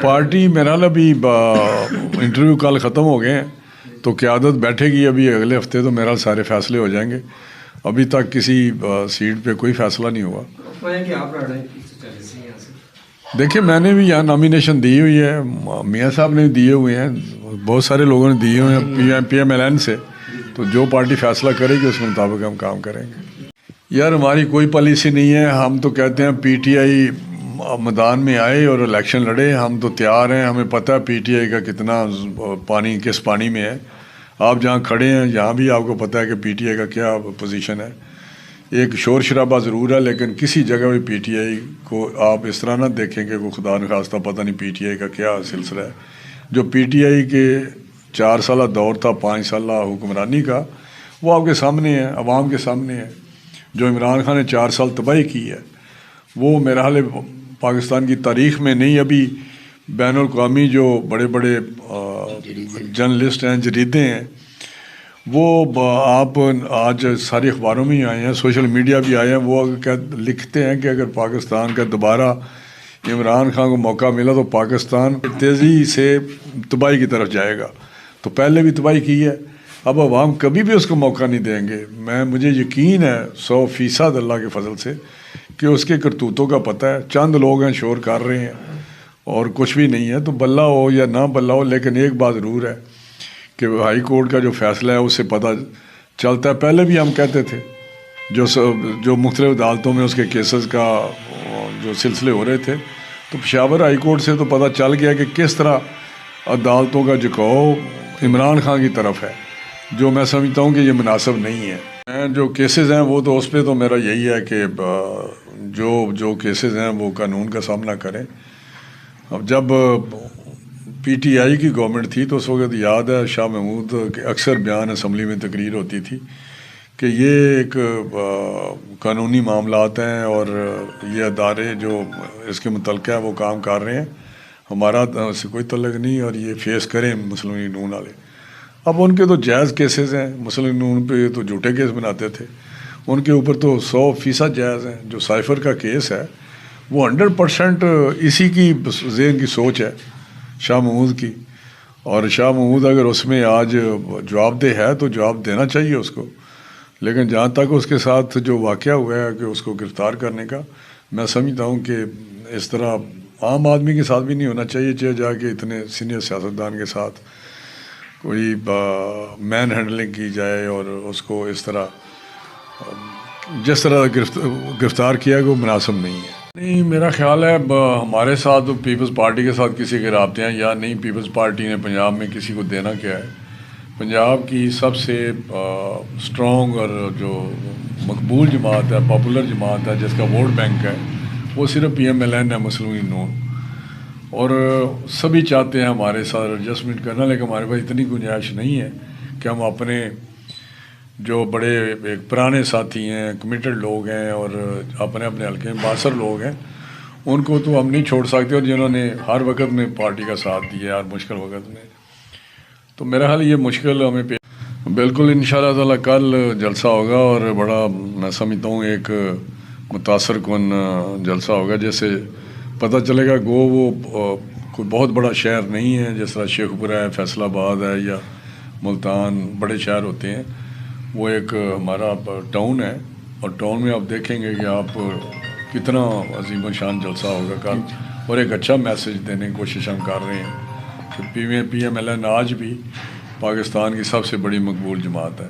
Party میرا ابھی interview کل ختم ہو گئے ہیں تو قیادت بیٹھے گی ابھی اگلے ہفتے تو میرا سارے فیصلے ہو جائیں گے. ابھی تک کسی سیٹ پہ کوئی فیصلہ نہیں ہوا. دیکھیں میں نے بھی یہاں نامینیشن دی ہوئی ہے, میاں صاحب نے دیے ہوئے ہیں, بہت سارے لوگوں نے دیے ہوئے ہیں پی ایم ایل این سے. تو جو پارٹی فیصلہ کرے گی اس کے مطابق ہم کام کریں گے. یار ہماری کوئی پالیسی نہیں ہے. ہم تو کہتے ہیں پی ٹی آئی میدان میں آئے اور الیکشن لڑے. ہم تو تیار ہیں, ہمیں پتہ ہے پی ٹی آئی کا کتنا پانی کس پانی میں ہے. آپ جہاں کھڑے ہیں یہاں بھی آپ کو پتہ ہے کہ پی ٹی آئی کا کیا پوزیشن ہے. ایک شور شرابہ ضرور ہے لیکن کسی جگہ بھی پی ٹی آئی کو آپ اس طرح نہ دیکھیں کہ کوئی خدا نخواستہ پتہ نہیں پی ٹی آئی کا کیا سلسلہ ہے. جو پی ٹی آئی کے 4 سالہ دور تھا 5 سالہ حکمرانی کا, وہ آپ کے سامنے ہے, عوام کے سامنے ہے. جو عمران خان نے 4 سال تباہی کی ہے وہ میرا حال پاکستان کی تاریخ میں نہیں. ابھی بین الاقوامی جو بڑے بڑے جرنلسٹ ہیں, جریدے ہیں, وہ آپ آج ساری اخباروں میں ہی آئے ہیں, سوشل میڈیا بھی آئے ہیں, وہ لکھتے ہیں کہ اگر پاکستان کا دوبارہ عمران خان کو موقع ملا تو پاکستان تیزی سے تباہی کی طرف جائے گا. تو پہلے بھی تباہی کی ہے, اب عوام کبھی بھی اس کو موقع نہیں دیں گے. مجھے یقین ہے 100% اللہ کے فضل سے کہ اس کے کرتوتوں کا پتہ ہے. چند لوگ ہیں شور کر رہے ہیں اور کچھ بھی نہیں ہے. تو بلہ ہو یا نہ بلہ ہو, لیکن ایک بات ضرور ہے کہ ہائی کورٹ کا جو فیصلہ ہے اس سے پتہ چلتا ہے. پہلے بھی ہم کہتے تھے جو مختلف عدالتوں میں اس کے کیسز کا جو سلسلے ہو رہے تھے, تو پشاور ہائی کورٹ سے تو پتہ چل گیا کہ کس طرح عدالتوں کا جھکاؤ عمران خان کی طرف ہے, جو میں سمجھتا ہوں کہ یہ مناسب نہیں ہے. جو کیسز ہیں وہ تو اس پہ تو میرا یہی ہے کہ جو کیسز ہیں وہ قانون کا سامنا کریں. اب جب پی ٹی آئی کی گورنمنٹ تھی تو اس وقت یاد ہے شاہ محمود کے اکثر بیان اسمبلی میں تقریر ہوتی تھی کہ یہ ایک قانونی معاملات ہیں اور یہ ادارے جو اس کے متعلقہ ہیں وہ کام کر رہے ہیں, ہمارا اس سے کوئی تعلق نہیں, اور یہ فیس کریں مسلم لیگ نون والے. اب ان کے تو جائز کیسز ہیں, مسلم لیگ نون پہ تو جھوٹے کیس بناتے تھے, ان کے اوپر تو 100% جائز ہیں. جو سائفر کا کیس ہے وہ 100% اسی کی ذہن کی سوچ ہے شاہ محمود کی, اور شاہ محمود اگر اس میں آج جواب دہ ہے تو جواب دینا چاہیے اس کو. لیکن جہاں تک اس کے ساتھ جو واقعہ ہوا ہے کہ اس کو گرفتار کرنے کا, میں سمجھتا ہوں کہ اس طرح عام آدمی کے ساتھ بھی نہیں ہونا چاہیے, چاہے جا کے اتنے سینئر سیاستدان کے ساتھ کوئی مین ہینڈلنگ کی جائے اور اس کو اس طرح جس طرح گرفتار کیا وہ مناسب نہیں ہے. نہیں, میرا خیال ہے ہمارے ساتھ پیپلز پارٹی کے ساتھ کسی کے رابطے ہیں یا نہیں. پیپلز پارٹی نے پنجاب میں کسی کو دینا کیا ہے. پنجاب کی سب سے اسٹرانگ اور جو مقبول جماعت ہے, پاپولر جماعت ہے, جس کا ووٹ بینک ہے, وہ صرف پی ایم ایل این ہے, مسلم لیگ نون. اور سبھی چاہتے ہیں ہمارے ساتھ ایڈجسٹمنٹ کرنا, لیکن ہمارے پاس اتنی گنجائش نہیں ہے کہ ہم اپنے جو بڑے ایک پرانے ساتھی ہیں, کمیٹڈ لوگ ہیں اور اپنے حلقے میں باثر لوگ ہیں, ان کو تو ہم نہیں چھوڑ سکتے, اور جنہوں نے ہر وقت میں پارٹی کا ساتھ دیا ہر مشکل وقت میں. تو میرا حال یہ مشکل ہمیں بالکل انشاءاللہ تعالی کل جلسہ ہوگا, اور بڑا میں سمجھتا ہوں ایک متاثر کن جلسہ ہوگا, جیسے پتہ چلے گا وہ کوئی بہت بڑا شہر نہیں ہے جس طرح شیخ پورہ ہے, فیصل آباد ہے یا ملتان بڑے شہر ہوتے ہیں. وہ ایک ہمارا ٹاؤن ہے, اور ٹاؤن میں آپ دیکھیں گے کہ آپ کتنا عظیم و شان جلسہ ہوگا کل, اور ایک اچھا میسج دینے کی کوشش ہم کر رہے ہیں کہ پی ایم ایل این آج بھی پاکستان کی سب سے بڑی مقبول جماعت ہے.